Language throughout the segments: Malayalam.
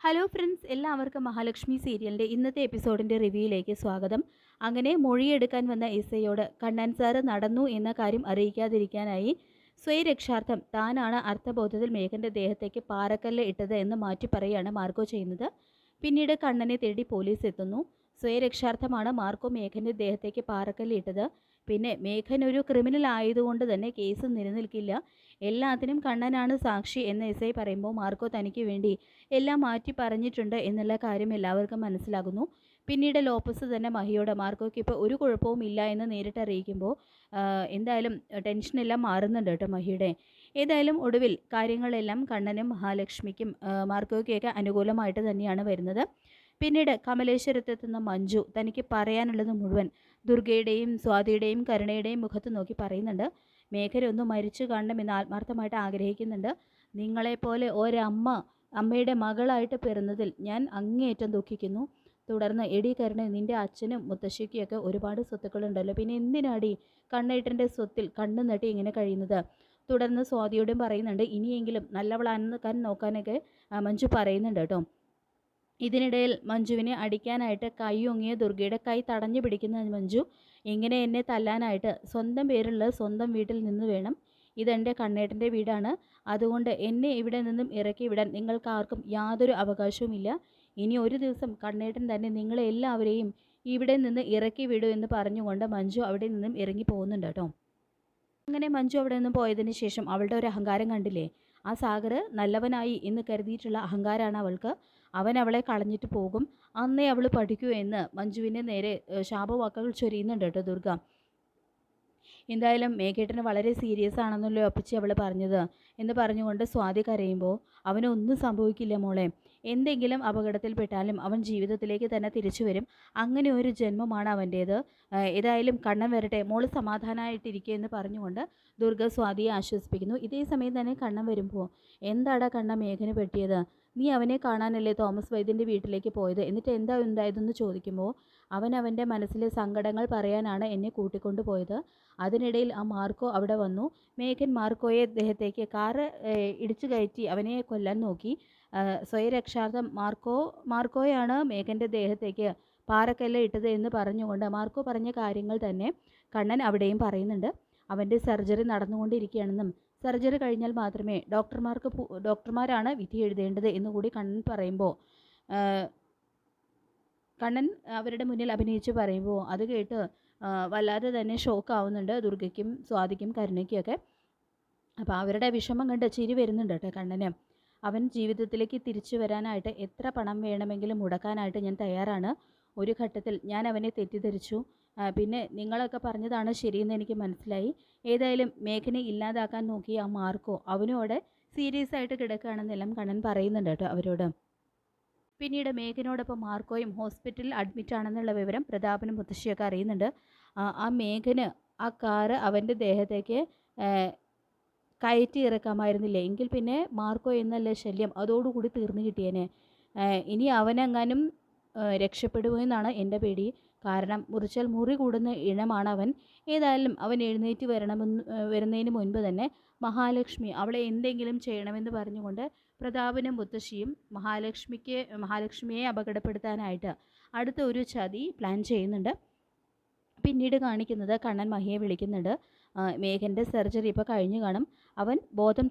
ഹലോ ഫ്രണ്ട്സ്, എല്ലാവർക്കും മഹാലക്ഷ്മി സീരിയലിൻ്റെ ഇന്നത്തെ എപ്പിസോഡിൻ്റെ റിവ്യൂയിലേക്ക് സ്വാഗതം. അങ്ങനെ മൊഴിയെടുക്കാൻ വന്ന എസ്ഐയോട് കണ്ണൻ സാറ് നടന്നു എന്ന കാര്യം അറിയിക്കാതിരിക്കാനായി സ്വയരക്ഷാർത്ഥം താനാണ് അർത്ഥബോധത്തിൽ മേഘൻ്റെ ദേഹത്തേക്ക് പാറക്കല്ല് ഇട്ടത് എന്ന് മാറ്റി പറയുകയാണ് മാർക്കോ ചെയ്യുന്നത്. പിന്നീട് കണ്ണനെ തേടി പോലീസ് എത്തുന്നു. സ്വയരക്ഷാർത്ഥമാണ് മാർക്കോ മേഘൻ്റെ ദേഹത്തേക്ക് പാറക്കല്ല് ഇട്ടത്. പിന്നെ മേഘൻ ഒരു ക്രിമിനൽ ആയതുകൊണ്ട് തന്നെ കേസ് നിലനിൽക്കില്ല, എല്ലാത്തിനും കണ്ണനാണ് സാക്ഷി എന്ന് എസ് ഐ പറയുമ്പോൾ മാർക്കോ തനിക്ക് വേണ്ടി എല്ലാം മാറ്റി പറഞ്ഞിട്ടുണ്ട് എന്നുള്ള കാര്യം എല്ലാവർക്കും മനസ്സിലാകുന്നു. പിന്നീട് ലോപ്പസ് തന്നെ മഹിയോട് മാർക്കോയ്ക്ക് ഇപ്പോൾ ഒരു കുഴപ്പവും ഇല്ല എന്ന് നേരിട്ട് അറിയിക്കുമ്പോൾ എന്തായാലും ടെൻഷനെല്ലാം മാറുന്നുണ്ട് കേട്ടോ മഹിയുടെ. ഏതായാലും ഒടുവിൽ കാര്യങ്ങളെല്ലാം കണ്ണനും മഹാലക്ഷ്മിക്കും മാർക്കോയ്ക്കൊക്കെ അനുകൂലമായിട്ട് തന്നെയാണ് വരുന്നത്. പിന്നീട് കമലേശ്വരത്തെത്തുന്ന മഞ്ജു തനിക്ക് പറയാനുള്ളത് മുഴുവൻ ദുർഗയുടെയും സ്വാതിയുടെയും കരുണയുടെയും മുഖത്ത് നോക്കി പറയുന്നുണ്ട്. മേഘരൊന്ന് മരിച്ചു കാണണമെന്ന് ആത്മാർത്ഥമായിട്ട് ആഗ്രഹിക്കുന്നുണ്ട്. നിങ്ങളെപ്പോലെ അമ്മയുടെ മകളായിട്ട് പിറന്നതിൽ ഞാൻ അങ്ങേയറ്റം ദുഃഖിക്കുന്നു. തുടർന്ന് എടി കരുണ, നിൻ്റെ അച്ഛനും മുത്തശ്ശിക്കൊക്കെ ഒരുപാട് സ്വത്തുക്കളുണ്ടല്ലോ, പിന്നെ എന്തിനാടി കണ്ണേട്ടൻ്റെ സ്വത്തിൽ കണ്ണു നട്ടി ഇങ്ങനെ കഴിയുന്നത്? തുടർന്ന് സ്വാതിയോടും പറയുന്നുണ്ട്. ഇനിയെങ്കിലും നല്ലവളാണെന്ന് നോക്കാനൊക്കെ മഞ്ജു പറയുന്നുണ്ട് കേട്ടോ. ഇതിനിടയിൽ മഞ്ജുവിനെ അടിക്കാനായിട്ട് കൈയൊങ്ങിയ ദുർഗയുടെ കൈ തടഞ്ഞു പിടിക്കുന്ന മഞ്ജു, ഇങ്ങനെ എന്നെ തല്ലാനായിട്ട് സ്വന്തം പേരുള്ള സ്വന്തം വീട്ടിൽ നിന്ന് വേണം. ഇതെൻ്റെ കണ്ണേട്ടൻ്റെ വീടാണ്, അതുകൊണ്ട് എന്നെ ഇവിടെ നിന്നും ഇറക്കി വിടാൻ നിങ്ങൾക്കാർക്കും യാതൊരു അവകാശവുമില്ല. ഇനി ഒരു ദിവസം കണ്ണേട്ടൻ തന്നെ നിങ്ങളെ എല്ലാവരെയും ഇവിടെ നിന്ന് ഇറക്കി വിടൂ എന്ന് പറഞ്ഞുകൊണ്ട് മഞ്ജു അവിടെ നിന്നും ഇറങ്ങി പോകുന്നുണ്ട് കേട്ടോ. അങ്ങനെ മഞ്ജു അവിടെ നിന്നും പോയതിന് ശേഷം അവളുടെ ഒരു അഹങ്കാരം കണ്ടില്ലേ? ആ സാഗർ നല്ലവനായി എന്ന് കരുതിയിട്ടുള്ള അഹങ്കാരമാണ് അവൾക്ക്. അവൻ അവളെ കളഞ്ഞിട്ട് പോകും, അന്നേ അവൾ പഠിക്കൂ എന്ന് മഞ്ജുവിൻ്റെ നേരെ ശാപവാക്കുകൾ ചൊരിയുന്നുണ്ട് കേട്ടോ ദുർഗ. എന്തായാലും മേഘേട്ടന് വളരെ സീരിയസ് ആണെന്നല്ലോ അപ്പച്ചി അവൾ പറഞ്ഞത് എന്ന് പറഞ്ഞുകൊണ്ട് സ്വാതി കരയുമ്പോൾ, അവനൊന്നും സംഭവിക്കില്ല മോളെ, എന്തെങ്കിലും അപകടത്തിൽപ്പെട്ടാലും അവൻ ജീവിതത്തിലേക്ക് തന്നെ തിരിച്ചു വരും. അങ്ങനെ ഒരു ജന്മമാണ് അവൻ്റേത്. ഏതായാലും കണ്ണൻ വരട്ടെ, മോള് സമാധാനമായിട്ടിരിക്കുക എന്ന് പറഞ്ഞുകൊണ്ട് ദുർഗ സ്വാതിയെ ആശ്വസിപ്പിക്കുന്നു. ഇതേ സമയം തന്നെ കണ്ണൻ വരുമ്പോൾ, എന്താടാ കണ്ണ മേഘന് പറ്റിയത്? നീ അവനെ കാണാനല്ലേ തോമസ് വൈദ്യൻ്റെ വീട്ടിലേക്ക് പോയത്, എന്നിട്ട് എന്താ ഉണ്ടായതെന്ന് ചോദിക്കുമ്പോൾ, അവൻ്റെ മനസ്സിലെ സങ്കടങ്ങൾ പറയാനാണ് എന്നെ കൂട്ടിക്കൊണ്ടു പോയത്. അതിനിടയിൽ ആ മാർക്കോ അവിടെ വന്നു. മേഘൻ മാർക്കോയെ ദേഹത്തേക്ക് കാറ് ഇടിച്ചു കയറ്റി അവനെ കൊല്ലാൻ നോക്കി. സ്വയരക്ഷാർത്ഥം മാർക്കോയാണ് മേഘൻ്റെ ദേഹത്തേക്ക് പാറക്കല്ല് ഇട്ടത് എന്ന് പറഞ്ഞുകൊണ്ട് മാർക്കോ പറഞ്ഞ കാര്യങ്ങൾ തന്നെ കണ്ണൻ അവിടെയും പറയുന്നുണ്ട്. അവൻ്റെ സർജറി നടന്നുകൊണ്ടിരിക്കുകയാണെന്നും സർജറി കഴിഞ്ഞാൽ മാത്രമേ ഡോക്ടർമാരാണ് വിധി എഴുതേണ്ടത് എന്നുകൂടി കണ്ണൻ പറയുമ്പോൾ, കണ്ണൻ അവരുടെ മുന്നിൽ അഭിനയിച്ച് പറയുമ്പോൾ അത് കേട്ട് വല്ലാതെ തന്നെ ഷോക്കാവുന്നുണ്ട് ദുർഗയ്ക്കും സ്വാതിക്കും കരുണയ്ക്കൊക്കെ. അപ്പോൾ അവരുടെ വിഷമം കണ്ട് ചിരി വരുന്നുണ്ട് കേട്ടോ കണ്ണന്. അവൻ ജീവിതത്തിലേക്ക് തിരിച്ചു വരാനായിട്ട് എത്ര പണം വേണമെങ്കിലും മുടക്കാനായിട്ട് ഞാൻ തയ്യാറാണ്. ഒരു ഘട്ടത്തിൽ ഞാൻ അവനെ തെറ്റിദ്ധരിച്ചു, പിന്നെ നിങ്ങളൊക്കെ പറഞ്ഞതാണ് ശരിയെന്ന് എനിക്ക് മനസ്സിലായി. ഏതായാലും മേഘനെ ഇല്ലാതാക്കാൻ നോക്കിയ ആ മാർക്കോ അവനോട് സീരിയസ് ആയിട്ട് കിടക്കുകയാണെന്നെല്ലാം കണ്ണൻ പറയുന്നുണ്ട് കേട്ടോ അവരോട്. പിന്നീട് മേഘനോടൊപ്പം മാർക്കോയും ഹോസ്പിറ്റലിൽ അഡ്മിറ്റ് ആണെന്നുള്ള വിവരം പ്രതാപനും മുത്തശ്ശിയൊക്കെ അറിയുന്നുണ്ട്. ആ മേഘന് ആ കാറ് അവൻ്റെ ദേഹത്തേക്ക് കയറ്റി ഇറക്കാമായിരുന്നില്ലേ, എങ്കിൽ പിന്നെ മാർക്കോ എന്നല്ല ശല്യം അതോടുകൂടി തീർന്നു കിട്ടിയേനെ. ഇനി അവനെങ്ങാനും രക്ഷപ്പെടുമെന്നാണ് എൻ്റെ പേടി. കാരണം മുറിച്ചാൽ മുറി കൂടുന്ന ഇനമാണ് അവൻ. ഏതായാലും അവൻ എഴുന്നേറ്റ് വരുന്നതിന് മുൻപ് തന്നെ മഹാലക്ഷ്മി അവളെ എന്തെങ്കിലും ചെയ്യണമെന്ന് പറഞ്ഞുകൊണ്ട് പ്രതാപനും മുത്തശ്ശിയും മഹാലക്ഷ്മിയെ അപകടപ്പെടുത്താനായിട്ട് അടുത്ത ഒരു ചതി പ്ലാൻ ചെയ്യുന്നുണ്ട്. പിന്നീട് കാണിക്കുന്നത് കണ്ണൻ മഹിയെ വിളിക്കുന്നുണ്ട്. മേഘൻ്റെ സർജറി ഇപ്പോൾ കഴിഞ്ഞു കാണും. അവൻ ബോധം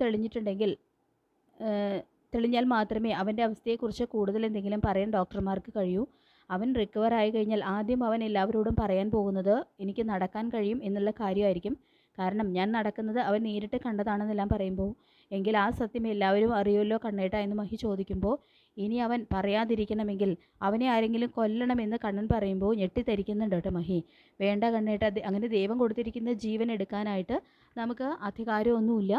തെളിഞ്ഞാൽ മാത്രമേ അവൻ്റെ അവസ്ഥയെക്കുറിച്ച് കൂടുതൽ എന്തെങ്കിലും പറയാൻ ഡോക്ടർമാർക്ക് കഴിയൂ. അവൻ റിക്കവർ ആയി കഴിഞ്ഞാൽ ആദ്യം അവൻ എല്ലാവരോടും പറയാൻ പോകുന്നത് എനിക്ക് നടക്കാൻ കഴിയും എന്നുള്ള കാര്യമായിരിക്കും. കാരണം ഞാൻ നടക്കുന്നത് അവൻ നേരിട്ട് കണ്ടതാണെന്നെല്ലാം പറയുമ്പോൾ, എങ്കിൽ ആ സത്യം എല്ലാവരും അറിയുമല്ലോ കണ്ണേട്ട എന്ന് മഹി ചോദിക്കുമ്പോൾ, ഇനി അവൻ പറയാതിരിക്കണമെങ്കിൽ അവനെ ആരെങ്കിലും കൊല്ലണമെന്ന് കണ്ണൻ പറയുമ്പോൾ ഞെട്ടിത്തരിക്കുന്നുണ്ട് കേട്ടോ മഹി. വേണ്ട കണ്ണേട്ട, അങ്ങനെ ദൈവം കൊടുത്തിരിക്കുന്ന ജീവൻ എടുക്കാനായിട്ട് നമുക്ക് അധികാരമൊന്നുമില്ല.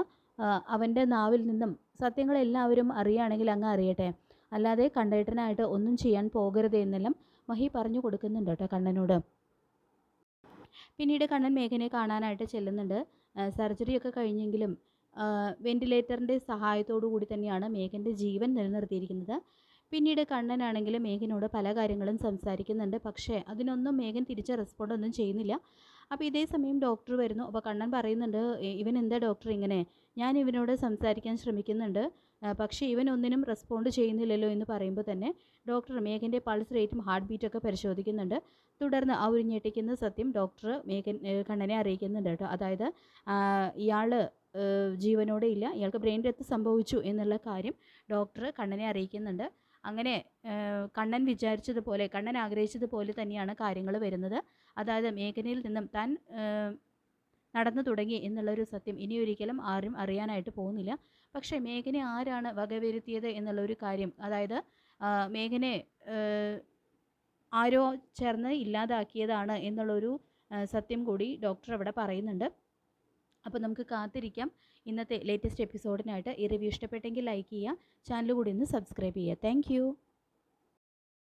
അവൻ്റെ നാവിൽ നിന്നും സത്യങ്ങളെല്ലാവരും അറിയുകയാണെങ്കിൽ അങ്ങ് അറിയട്ടെ, അല്ലാതെ കണ്ണേട്ടനായിട്ട് ഒന്നും ചെയ്യാൻ പോകരുത് എന്നെല്ലാം മഹി പറഞ്ഞു കൊടുക്കുന്നുണ്ട് കേട്ടോ കണ്ണനോട്. പിന്നീട് കണ്ണൻ മേഘനെ കാണാനായിട്ട് ചെല്ലുന്നുണ്ട്. സർജറിയൊക്കെ കഴിഞ്ഞെങ്കിലും വെന്റിലേറ്ററിൻ്റെ സഹായത്തോടു കൂടി തന്നെയാണ് മേഘൻ്റെ ജീവൻ നിലനിർത്തിയിരിക്കുന്നത്. പിന്നീട് കണ്ണനാണെങ്കിൽ മേഘനോട് പല കാര്യങ്ങളും സംസാരിക്കുന്നുണ്ട്. പക്ഷേ അതിനൊന്നും മേഘൻ തിരിച്ച് റെസ്പോണ്ടൊന്നും ചെയ്യുന്നില്ല. അപ്പോൾ ഇതേ സമയം ഡോക്ടർ വരുന്നു. അപ്പോൾ കണ്ണൻ പറയുന്നുണ്ട്, ഇവൻ എന്താ ഡോക്ടർ ഇങ്ങനെ, ഞാൻ ഇവനോട് സംസാരിക്കാൻ ശ്രമിക്കുന്നുണ്ട്, പക്ഷേ ഇവൻ ഒന്നിനും റെസ്പോണ്ട് ചെയ്യുന്നില്ലല്ലോ എന്ന് പറയുമ്പോൾ തന്നെ ഡോക്ടർ മേഘൻ്റെ പൾസ് റേറ്റും ഹാർട്ട് ബീറ്റൊക്കെ പരിശോധിക്കുന്നുണ്ട്. തുടർന്ന് ആ ഒരു ഞെട്ടിക്കുന്ന സത്യം ഡോക്ടർ കണ്ണനെ അറിയിക്കുന്നുണ്ട് കേട്ടോ. അതായത് ഇയാൾ ജീവനോടെ ഇല്ല, ഇയാൾക്ക് ബ്രെയിൻ ഡെത്ത് സംഭവിച്ചു എന്നുള്ള കാര്യം ഡോക്ടർ കണ്ണനെ അറിയിക്കുന്നുണ്ട്. അങ്ങനെ കണ്ണൻ വിചാരിച്ചതുപോലെ, കണ്ണൻ ആഗ്രഹിച്ചതുപോലെ തന്നെയാണ് കാര്യങ്ങൾ വരുന്നത്. അതായത് മേഘനയിൽ നിന്നും താൻ നടന്നു തുടങ്ങി എന്നുള്ളൊരു സത്യം ഇനിയൊരിക്കലും ആരും അറിയാനായിട്ട് പോകുന്നില്ല. പക്ഷേ മേഘനെ ആരാണ് വകവരുത്തിയത് എന്നുള്ളൊരു കാര്യം, അതായത് മേഘനെ ആരോ ചേർന്ന് ഇല്ലാതാക്കിയതാണ് എന്നുള്ളൊരു സത്യം കൂടി ഡോക്ടർ അവിടെ പറയുന്നുണ്ട്. അപ്പോൾ നമുക്ക് കാത്തിരിക്കാം ഇന്നത്തെ ലേറ്റസ്റ്റ് എപ്പിസോഡിനായിട്ട്. ഈ റിവ്യൂ ഇഷ്ടപ്പെട്ടെങ്കിൽ ലൈക്ക് ചെയ്യുക, ചാനൽ കൂടി ഒന്ന് സബ്സ്ക്രൈബ് ചെയ്യുക. താങ്ക്